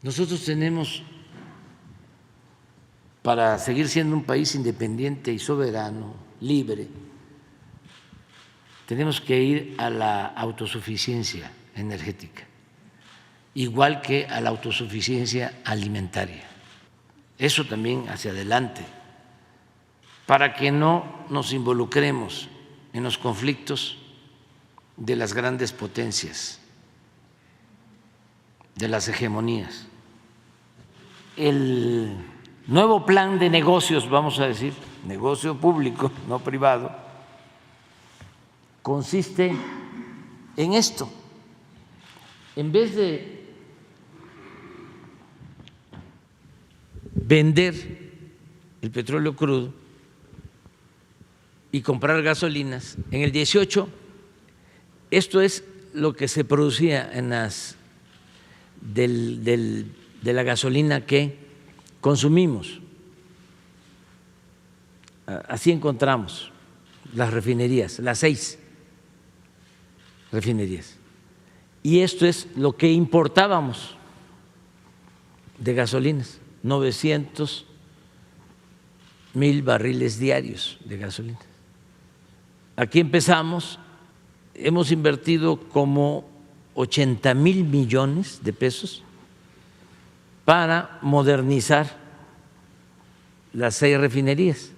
Nosotros tenemos, para seguir siendo un país independiente y soberano, libre, tenemos que ir a la autosuficiencia energética, igual que a la autosuficiencia alimentaria. Eso también hacia adelante, para que no nos involucremos en los conflictos de las grandes potencias, de las hegemonías. El nuevo plan de negocios, vamos a decir, negocio público, no privado, consiste en esto. En vez de vender el petróleo crudo y comprar gasolinas, en el 18 esto es lo que se producía en las de la gasolina que consumimos. Así encontramos las refinerías, las 6 refinerías. Y esto es lo que importábamos de gasolinas, 900,000 barriles diarios de gasolina. Aquí empezamos, hemos invertido como 80,000 millones de pesos para modernizar las 6 refinerías.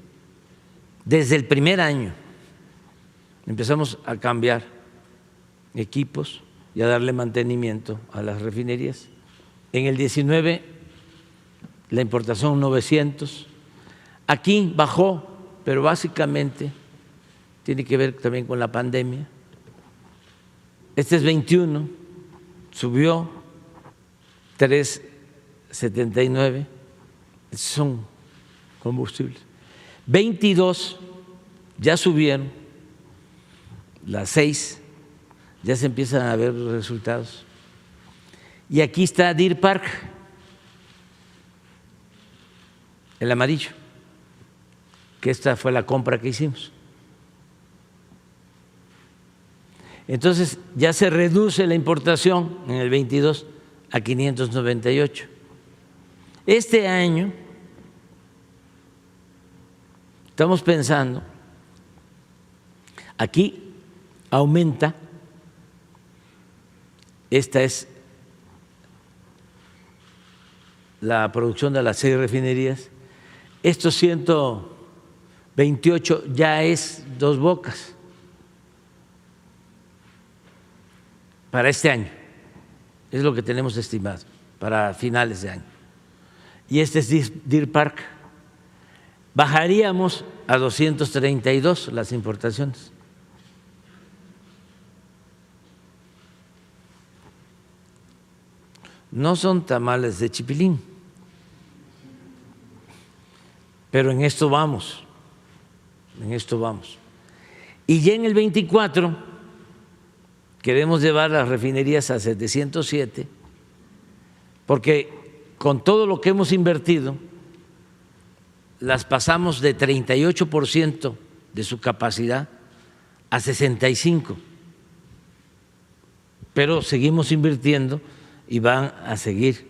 Desde el primer año empezamos a cambiar equipos y a darle mantenimiento a las refinerías. En el 19 la importación 900. Aquí bajó, pero básicamente tiene que ver también con la pandemia. Este es 21, subió 3,79, son combustibles. 22 ya subieron, las 6 ya se empiezan a ver los resultados. Y aquí está Deer Park, el amarillo, que esta fue la compra que hicimos. Entonces ya se reduce la importación en el 22 a 598. Este año estamos pensando, aquí aumenta, esta es la producción de las 6 refinerías, estos 128 ya es Dos Bocas para este año, es lo que tenemos estimado para finales de año. Y este es Deer Park. Bajaríamos a 232 las importaciones. No son tamales de chipilín, pero en esto vamos, en esto vamos. Y ya en el 24 queremos llevar las refinerías a 707, porque con todo lo que hemos invertido, las pasamos de 38% de su capacidad a 65%, pero seguimos invirtiendo y van a seguir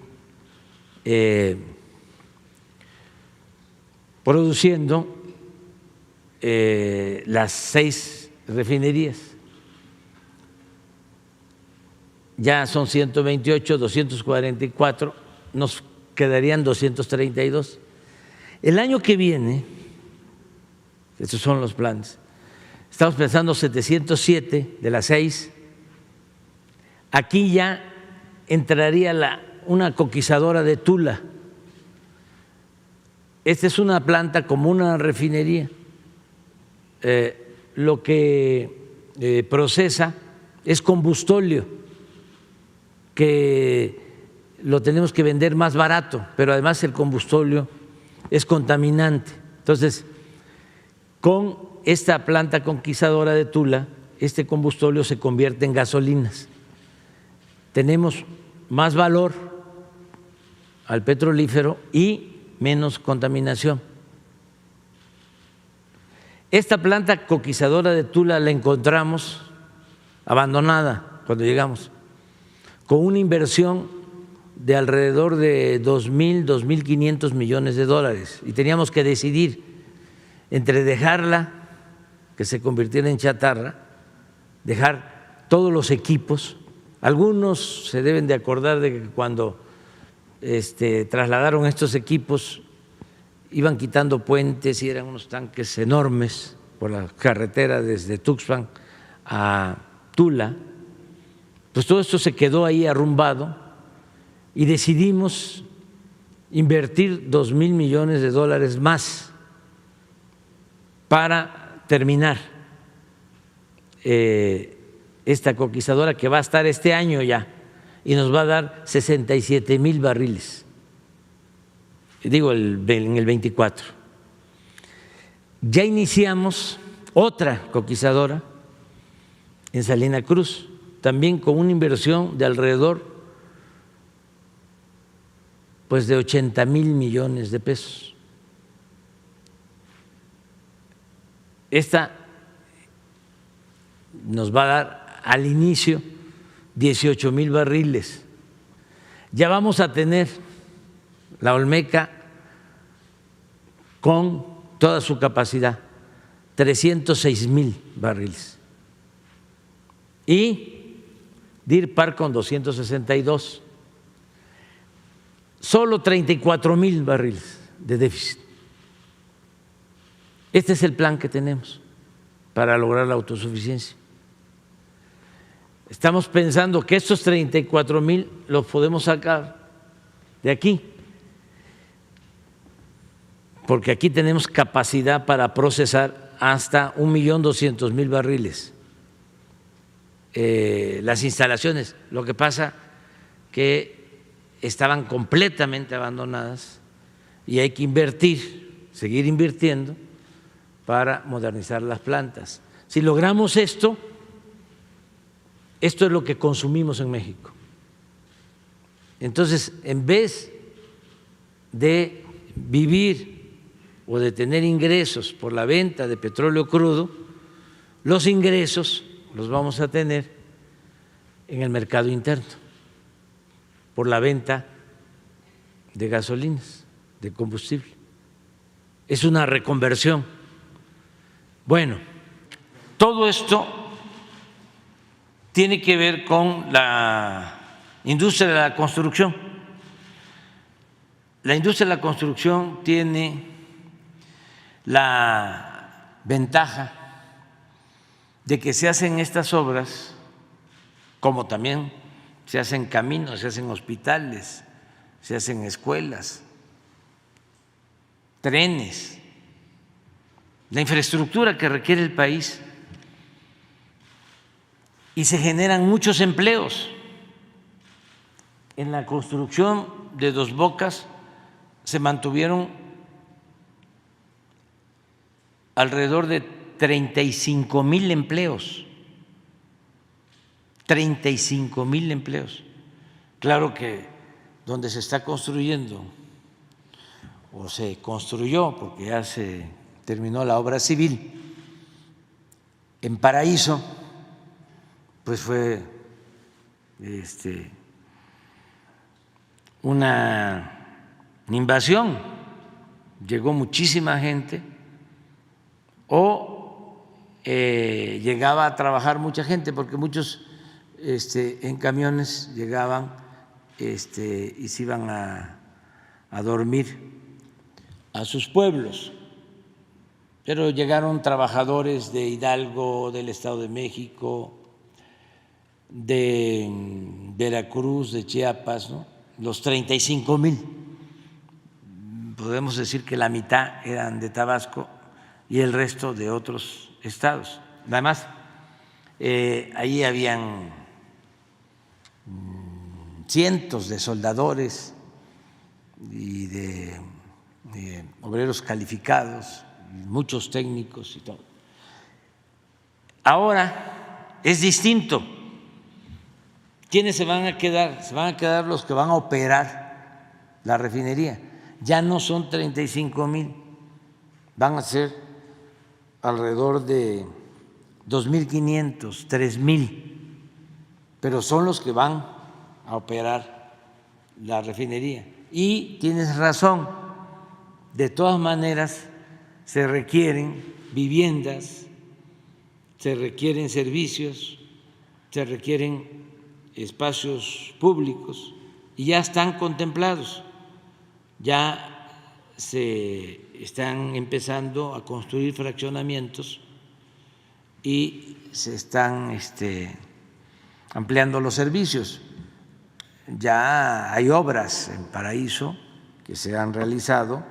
produciendo las 6 refinerías. Ya son 128, 244, nos quedarían 232. El año que viene, estos son los planes, estamos pensando 707 de las 6. Aquí ya entraría una coquizadora de Tula. Esta es una planta como una refinería. Lo que procesa es combustóleo, que lo tenemos que vender más barato, pero además el combustóleo es contaminante. Entonces, con esta planta conquistadora de Tula, este combustóleo se convierte en gasolinas. Tenemos más valor al petrolífero y menos contaminación. Esta planta coquizadora de Tula la encontramos abandonada cuando llegamos, con una inversión de alrededor de 2.500 millones de dólares y teníamos que decidir entre dejarla, que se convirtiera en chatarra, dejar todos los equipos. Algunos se deben de acordar de que cuando trasladaron estos equipos iban quitando puentes y eran unos tanques enormes por la carretera desde Tuxpan a Tula. Pues todo esto se quedó ahí arrumbado y decidimos invertir 2.000 millones de dólares más para terminar esta coquizadora que va a estar este año ya y nos va a dar 67,000 barriles, digo en el 24. Ya iniciamos otra coquizadora en Salina Cruz, también con una inversión de alrededor pues de 80,000 millones de pesos. Esta nos va a dar al inicio 18,000 barriles. Ya vamos a tener la Olmeca con toda su capacidad, 306,000 barriles. Y Deer Park con 262, solo 34,000 barriles de déficit. Este es el plan que tenemos para lograr la autosuficiencia. Estamos pensando que estos 34,000 los podemos sacar de aquí, porque aquí tenemos capacidad para procesar hasta 1.200.000 barriles. Las instalaciones, lo que pasa que estaban completamente abandonadas y hay que invertir, seguir invirtiendo para modernizar las plantas. Si logramos esto es lo que consumimos en México. Entonces, en vez de vivir o de tener ingresos por la venta de petróleo crudo, los ingresos los vamos a tener en el mercado interno, por la venta de gasolinas, de combustible. Es una reconversión. Bueno, todo esto tiene que ver con la industria de la construcción. La industria de la construcción tiene la ventaja de que se hacen estas obras, como también se hacen caminos, se hacen hospitales, se hacen escuelas, trenes, la infraestructura que requiere el país, y se generan muchos empleos. En la construcción de Dos Bocas se mantuvieron alrededor de 35,000 empleos, 35,000 empleos. Claro que donde se está construyendo o se construyó, porque ya se terminó la obra civil, en Paraíso, pues fue una invasión, llegó muchísima gente o llegaba a trabajar mucha gente, porque muchos en camiones llegaban y se iban a dormir a sus pueblos, pero llegaron trabajadores de Hidalgo, del Estado de México, de Veracruz, de Chiapas, ¿no? Los 35,000, podemos decir que la mitad eran de Tabasco y el resto de otros estados. Además, ahí habían cientos de soldadores y de obreros calificados, muchos técnicos y todo. Ahora es distinto. ¿Quiénes se van a quedar? Se van a quedar los que van a operar la refinería. Ya no son 35,000, van a ser alrededor de 2.500, 3.000, pero son los que van a operar la refinería. Y tienes razón, de todas maneras se requieren viviendas, se requieren servicios, se requieren espacios públicos y ya están contemplados, ya se están empezando a construir fraccionamientos y se están ampliando los servicios. Ya hay obras en Paraíso que se han realizado.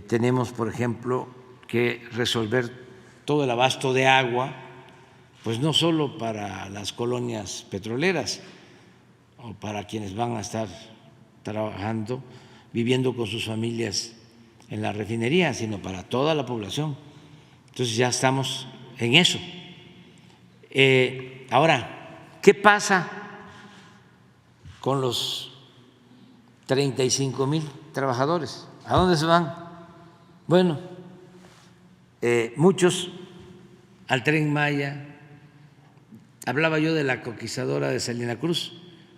Tenemos, por ejemplo, que resolver todo el abasto de agua, pues no solo para las colonias petroleras o para quienes van a estar trabajando, viviendo con sus familias en la refinería, sino para toda la población. Entonces ya estamos en eso. Ahora, ¿qué pasa con los 35,000 trabajadores? ¿A dónde se van? Bueno, muchos al Tren Maya. Hablaba yo de la conquistadora de Salina Cruz.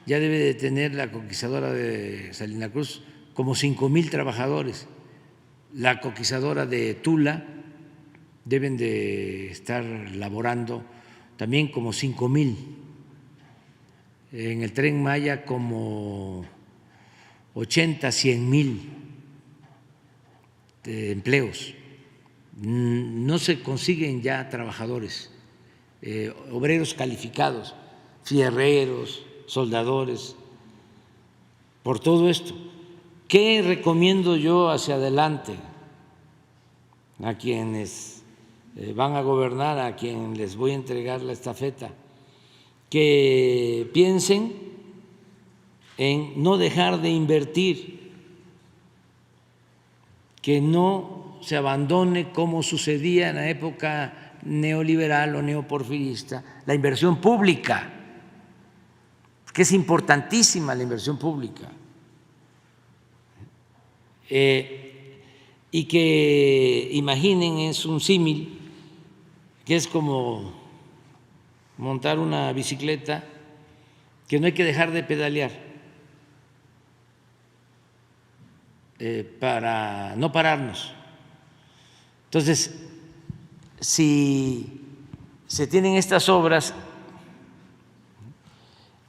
Ya debe de tener la conquistadora de Salina Cruz como 5,000 trabajadores. La conquistadora de Tula deben de estar laborando también como 5,000. En el Tren Maya como 80, 100,000 empleos. No se consiguen ya trabajadores, obreros calificados, fierreros, soldadores, por todo esto. ¿Qué recomiendo yo hacia adelante a quienes van a gobernar, a quienes les voy a entregar la estafeta? Que piensen en no dejar de invertir, que no se abandone como sucedía en la época neoliberal o neoporfirista, la inversión pública, que es importantísima la inversión pública, y que imaginen, es un símil, que es como montar una bicicleta, que no hay que dejar de pedalear para no pararnos. Entonces, si se tienen estas obras,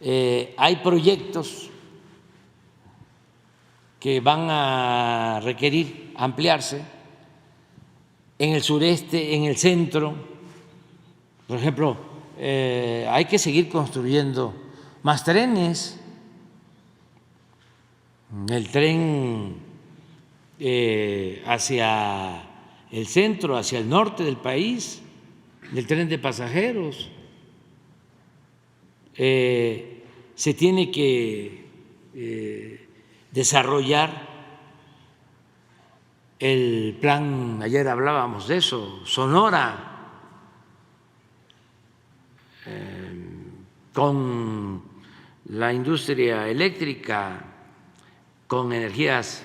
hay proyectos que van a requerir ampliarse en el sureste, en el centro. Por ejemplo, hay que seguir construyendo más trenes. El tren hacia el centro, hacia el norte del país, el tren de pasajeros. Se tiene que desarrollar el plan, ayer hablábamos de eso, Sonora, con la industria eléctrica, con energías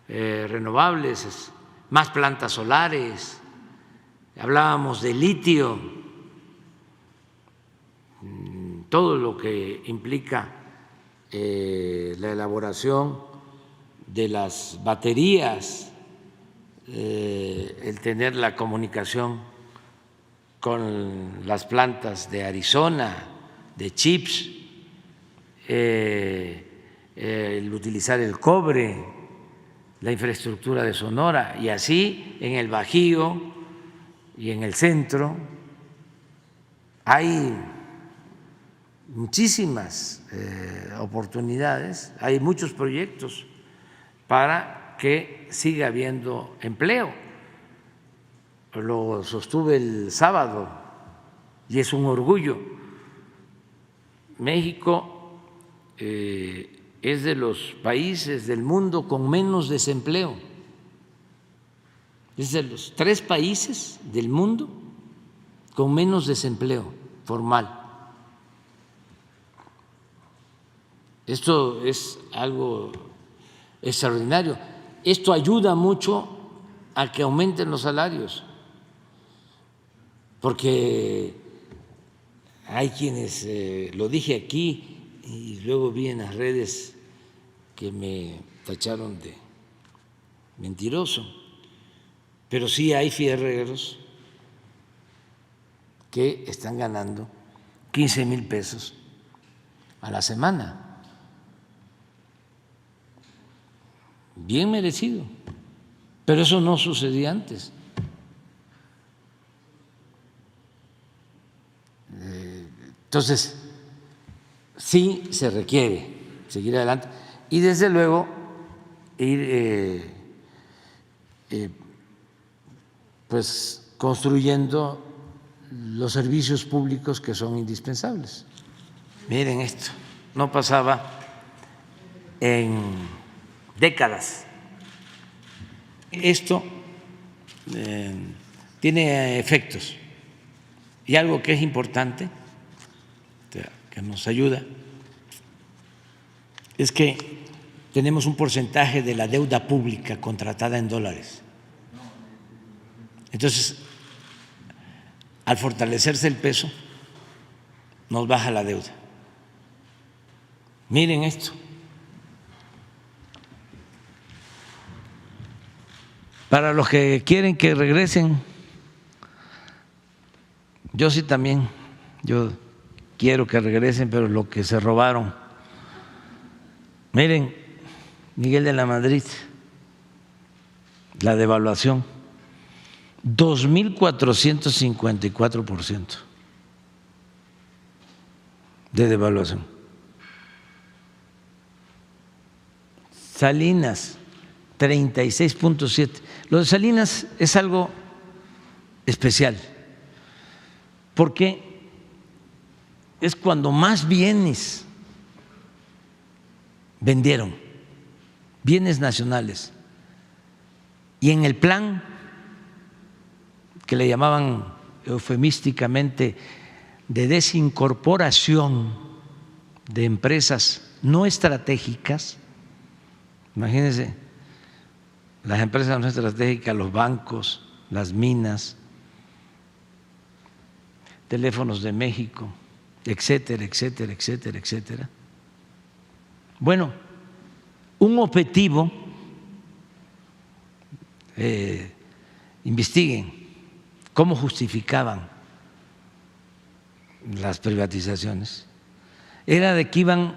renovables, más plantas solares, hablábamos de litio, todo lo que implica la elaboración de las baterías, el tener la comunicación con las plantas de Arizona, de chips, el utilizar el cobre, la infraestructura de Sonora, y así en el Bajío y en el centro hay muchísimas oportunidades, hay muchos proyectos para que siga habiendo empleo. Lo sostuve el sábado y es un orgullo. México es de los países del mundo con menos desempleo. Es de los 3 países del mundo con menos desempleo formal. Esto es algo extraordinario. Esto ayuda mucho a que aumenten los salarios, porque hay quienes, lo dije aquí y luego vi en las redes que me tacharon de mentiroso, pero sí hay fierreros que están ganando 15,000 pesos a la semana. Bien merecido, pero eso no sucedía antes. Entonces, sí se requiere seguir adelante y desde luego ir pues construyendo los servicios públicos que son indispensables. Miren esto, no pasaba en décadas. Esto tiene efectos y algo que es importante, que nos ayuda, es que tenemos un porcentaje de la deuda pública contratada en dólares. Entonces, al fortalecerse el peso, nos baja la deuda. Miren esto. Para los que quieren que regresen, yo sí también, yo quiero que regresen, pero lo que se robaron. Miren, Miguel de la Madrid, la devaluación, 2.454% de devaluación. Salinas, 36.7. Lo de Salinas es algo especial, porque es cuando más bienes vendieron, bienes nacionales, y en el plan que le llamaban eufemísticamente de desincorporación de empresas no estratégicas, imagínense, las empresas no estratégicas, los bancos, las minas, Teléfonos de México, etcétera, etcétera, etcétera, etcétera. Bueno, un objetivo, investiguen cómo justificaban las privatizaciones, era de que iban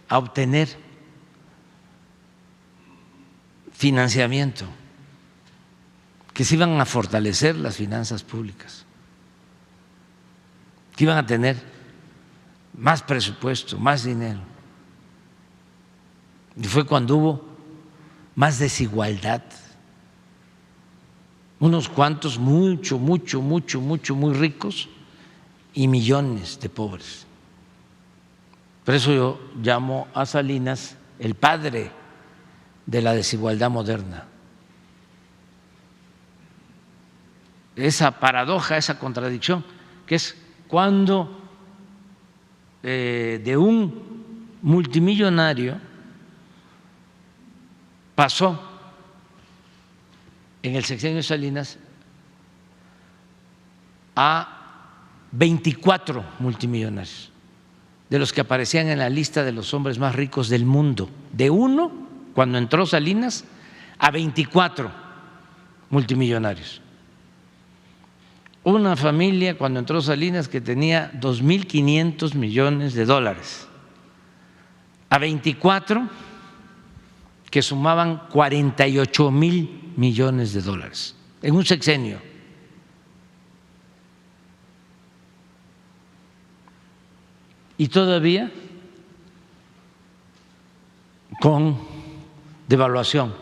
a obtener financiamiento, que se iban a fortalecer las finanzas públicas, que iban a tener más presupuesto, más dinero. Y fue cuando hubo más desigualdad, unos cuantos muy ricos y millones de pobres. Por eso yo llamo a Salinas el padre de la desigualdad moderna. Esa paradoja, esa contradicción, que es cuando de un multimillonario pasó en el sexenio de Salinas a 24 multimillonarios, de los que aparecían en la lista de los hombres más ricos del mundo. De uno, cuando entró Salinas, a 24 multimillonarios. Una familia cuando entró Salinas que tenía 2.500 millones de dólares, a 24 que sumaban 48,000 millones de dólares en un sexenio. Y todavía con devaluación.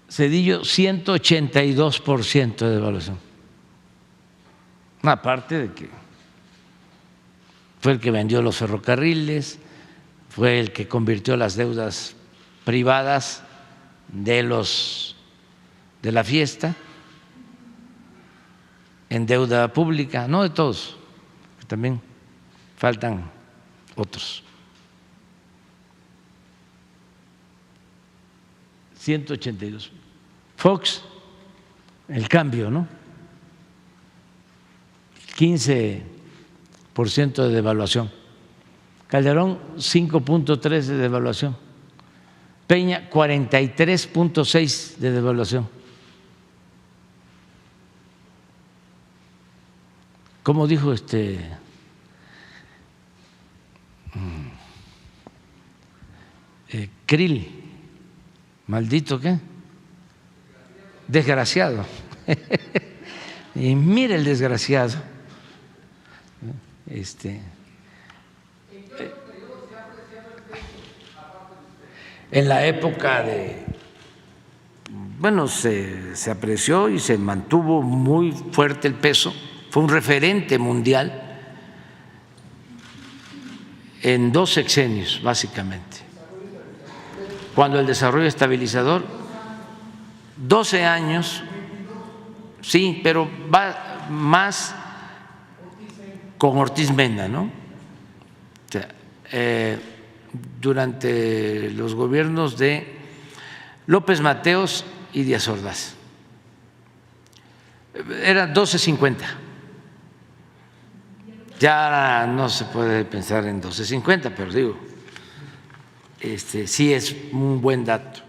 Zedillo, 182% de devaluación. Aparte de que fue el que vendió los ferrocarriles, fue el que convirtió las deudas privadas de la fiesta en deuda pública, no de todos, también faltan otros. 182. Fox, el cambio, ¿no? 15% de devaluación. Calderón, 5.3 de devaluación. Peña 43.6 de devaluación. ¿Cómo dijo Krill? Maldito, ¿qué? Desgraciado. Y mira el desgraciado. En la época bueno, se apreció y se mantuvo muy fuerte el peso, fue un referente mundial en 2 sexenios, básicamente. Cuando el desarrollo estabilizador, 12 años, sí, pero va más con Ortiz Mena, ¿no? O sea, durante los gobiernos de López Mateos y Díaz Ordaz. Era 12.50. Ya no se puede pensar en 12.50, pero digo, sí es un buen dato.